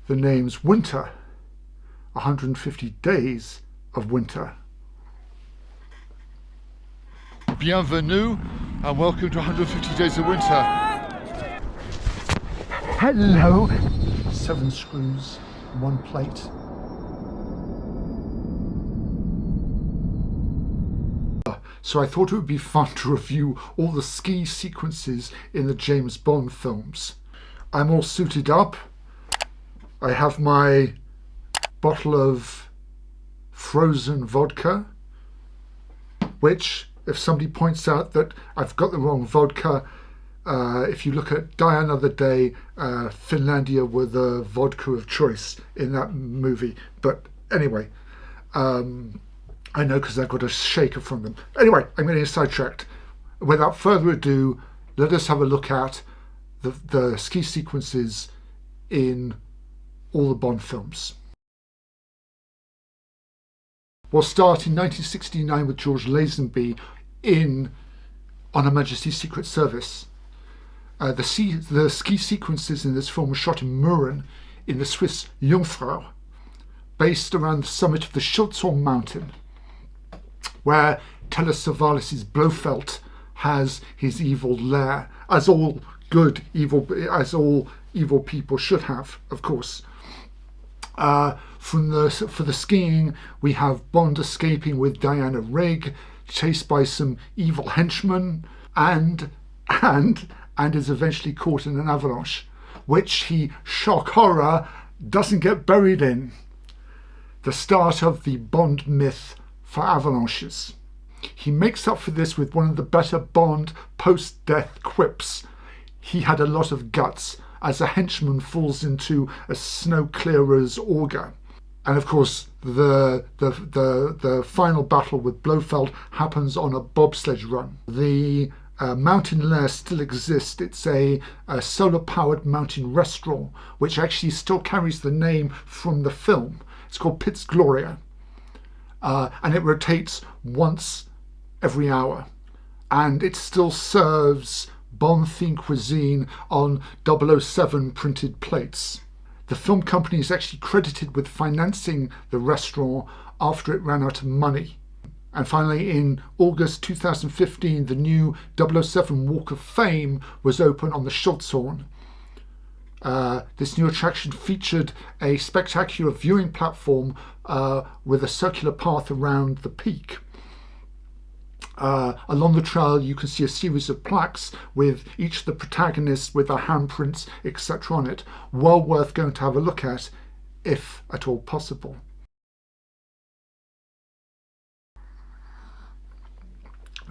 the names winter, 150 days of winter. Bienvenue and welcome to 150 Days of Winter. Hello! 7 screws, 1 plate. So I thought it would be fun to review all the ski sequences in the James Bond films. I'm all suited up. I have my bottle of frozen vodka, which, if somebody points out that I've got the wrong vodka, if you look at Die Another Day, Finlandia were the vodka of choice in that movie. But anyway, I know because I've got a shaker from them. Anyway, I'm getting sidetracked. Without further ado, let us have a look at the ski sequences in all the Bond films. We'll start in 1969 with George Lazenby on Her Majesty's Secret Service. The ski sequences in this film were shot in Mürren in the Swiss Jungfrau, based around the summit of the Schilthorn mountain, where Tellis Savalas's Blofeld has his evil lair, as all evil people should have, of course. For the skiing, we have Bond escaping with Diana Rigg, chased by some evil henchmen, and is eventually caught in an avalanche, which he, shock horror, doesn't get buried in. The start of the Bond myth for avalanches. He makes up for this with one of the better Bond post-death quips. He had a lot of guts, as a henchman falls into a snow clearer's auger. And of course, the final battle with Blofeld happens on a bobsledge run. The mountain lair still exists. It's a solar-powered mountain restaurant, which actually still carries the name from the film. It's called Piz Gloria. And it rotates once every hour. And it still serves Bond-themed cuisine on 007 printed plates. The film company is actually credited with financing the restaurant after it ran out of money. And finally, in August 2015, the new 007 Walk of Fame was opened on the Schilthorn. This new attraction featured a spectacular viewing platform with a circular path around the peak. Along the trail, you can see a series of plaques with each of the protagonists with their handprints, etc. on it. Well worth going to have a look at, if at all possible.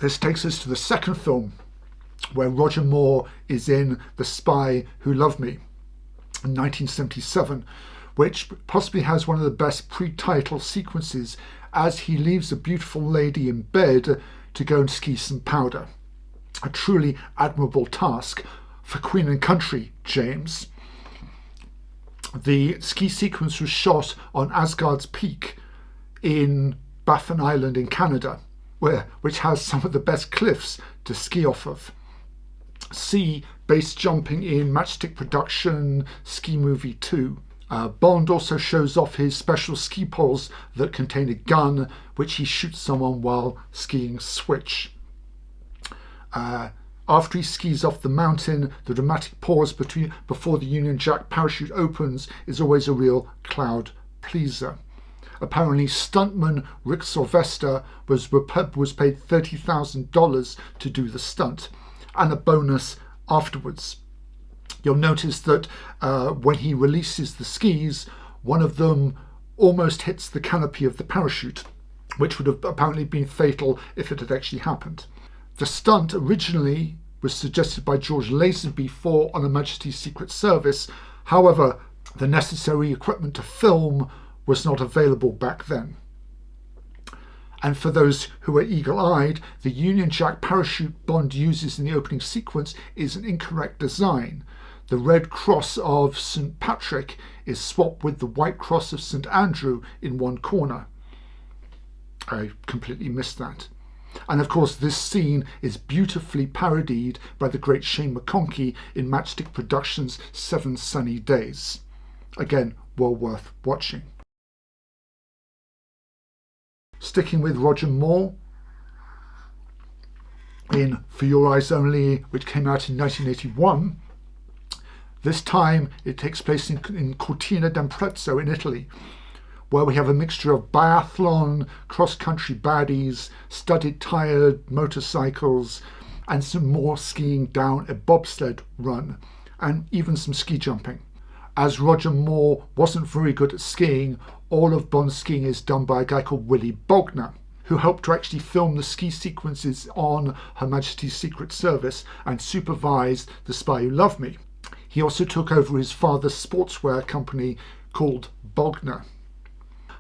This takes us to the second film, where Roger Moore is in The Spy Who Loved Me in 1977, which possibly has one of the best pre-title sequences, as he leaves a beautiful lady in bed to go and ski some powder. A truly admirable task for Queen and Country, James. The ski sequence was shot on Asgard's Peak in Baffin Island in Canada, which has some of the best cliffs to ski off of. See base jumping in Matchstick Production Ski Movie 2. Bond also shows off his special ski poles that contain a gun, which he shoots someone while skiing switch. After he skis off the mountain, the dramatic pause before the Union Jack parachute opens is always a real crowd pleaser. Apparently, stuntman Rick Sylvester was paid $30,000 to do the stunt, and a bonus afterwards. You'll notice that when he releases the skis, one of them almost hits the canopy of the parachute, which would have apparently been fatal if it had actually happened. The stunt originally was suggested by George Lazenby for On Her Majesty's Secret Service. However, the necessary equipment to film was not available back then. And for those who are eagle-eyed, the Union Jack parachute Bond uses in the opening sequence is an incorrect design. The red cross of St. Patrick is swapped with the white cross of St. Andrew in one corner. I completely missed that. And of course, this scene is beautifully parodied by the great Shane McConkey in Matchstick Productions' 7 Sunny Days. Again, well worth watching. Sticking with Roger Moore in For Your Eyes Only, which came out in 1981. This time it takes place in Cortina d'Ampezzo in Italy, where we have a mixture of biathlon, cross-country baddies, studded tired motorcycles, and some more skiing down a bobsled run, and even some ski jumping. As Roger Moore wasn't very good at skiing, all of Bond's skiing is done by a guy called Willy Bogner, who helped to actually film the ski sequences on Her Majesty's Secret Service and supervised The Spy Who Loved Me. He also took over his father's sportswear company called Bogner.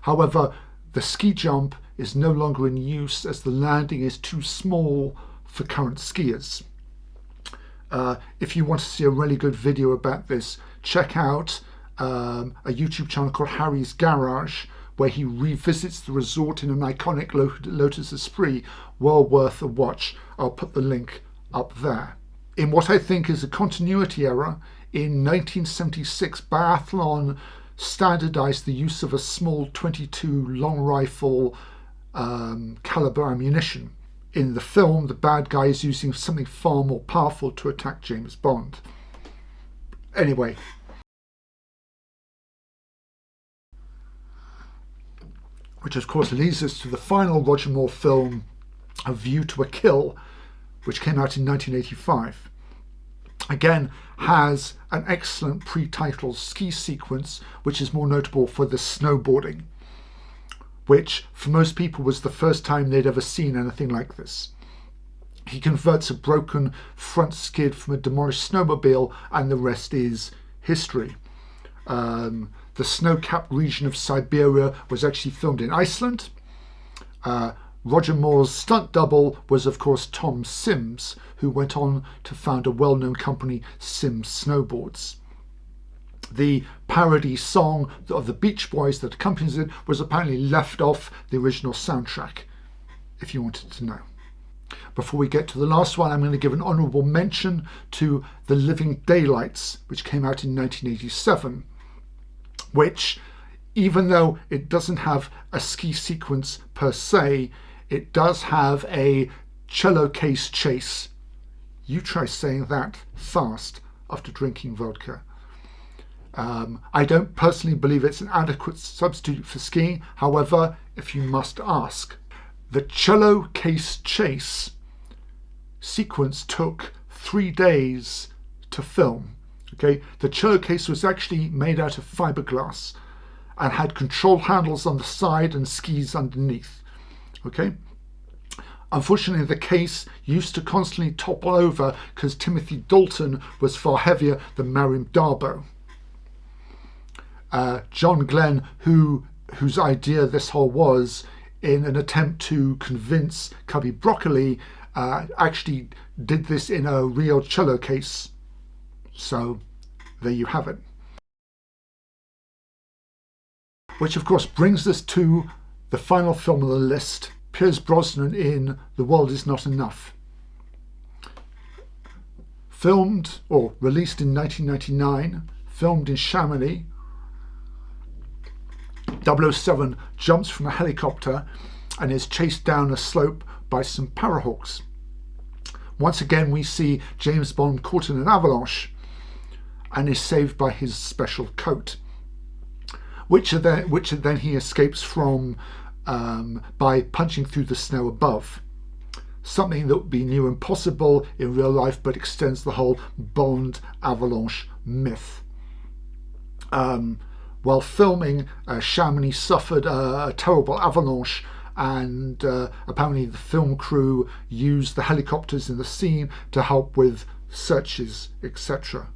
However, the ski jump is no longer in use as the landing is too small for current skiers. If you want to see a really good video about this, check out a YouTube channel called Harry's Garage, where he revisits the resort in an iconic Lotus Esprit. Well worth a watch. I'll put the link up there. In what I think is a continuity error, in 1976 Biathlon standardized the use of a small .22 long rifle caliber ammunition. In the film, the bad guy is using something far more powerful to attack James Bond. Anyway, which of course leads us to the final Roger Moore film, A View to a Kill, which came out in 1985. Again, has an excellent pre-title ski sequence, which is more notable for the snowboarding, which for most people was the first time they'd ever seen anything like this. He converts a broken front skid from a demolished snowmobile, and the rest is history. The snow-capped region of Siberia was actually filmed in Iceland. Roger Moore's stunt double was, of course, Tom Sims, who went on to found a well-known company, Sims Snowboards. The parody song of the Beach Boys that accompanies it was apparently left off the original soundtrack, if you wanted to know. Before we get to the last one, I'm going to give an honourable mention to The Living Daylights, which came out in 1987, which, even though it doesn't have a ski sequence per se, it does have a cello case chase. You try saying that fast after drinking vodka. I don't personally believe it's an adequate substitute for skiing. However, if you must ask, the cello case chase sequence took 3 days to film. Okay, the cello case was actually made out of fiberglass and had control handles on the side and skis underneath. Okay. Unfortunately, the case used to constantly topple over because Timothy Dalton was far heavier than Mariam Darbo. John Glenn, whose idea this whole was, in an attempt to convince Cubby Broccoli, actually did this in a real cello case. So there you have it. Which of course brings us to the final film on the list, Pierce Brosnan in The World Is Not Enough. Filmed or released in 1999, filmed in Chamonix, 007 jumps from a helicopter and is chased down a slope by some parahawks. Once again we see James Bond caught in an avalanche and is saved by his special coat, which then he escapes from by punching through the snow above. Something that would be near impossible in real life, but extends the whole Bond avalanche myth. While filming, Chamonix suffered a terrible avalanche, and apparently the film crew used the helicopters in the scene to help with searches, etc.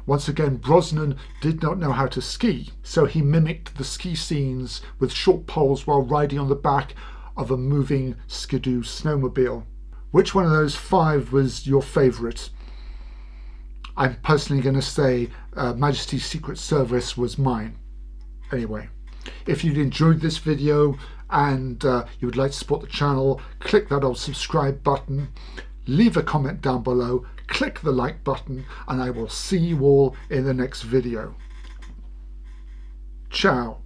Once again, Brosnan did not know how to ski, so he mimicked the ski scenes with short poles while riding on the back of a moving skidoo snowmobile. Which one of those 5 was your favourite? I'm personally going to say Majesty's Secret Service was mine. Anyway, if you'd enjoyed this video and you would like to support the channel, click that old subscribe button, leave a comment down below, click the like button, and I will see you all in the next video. Ciao.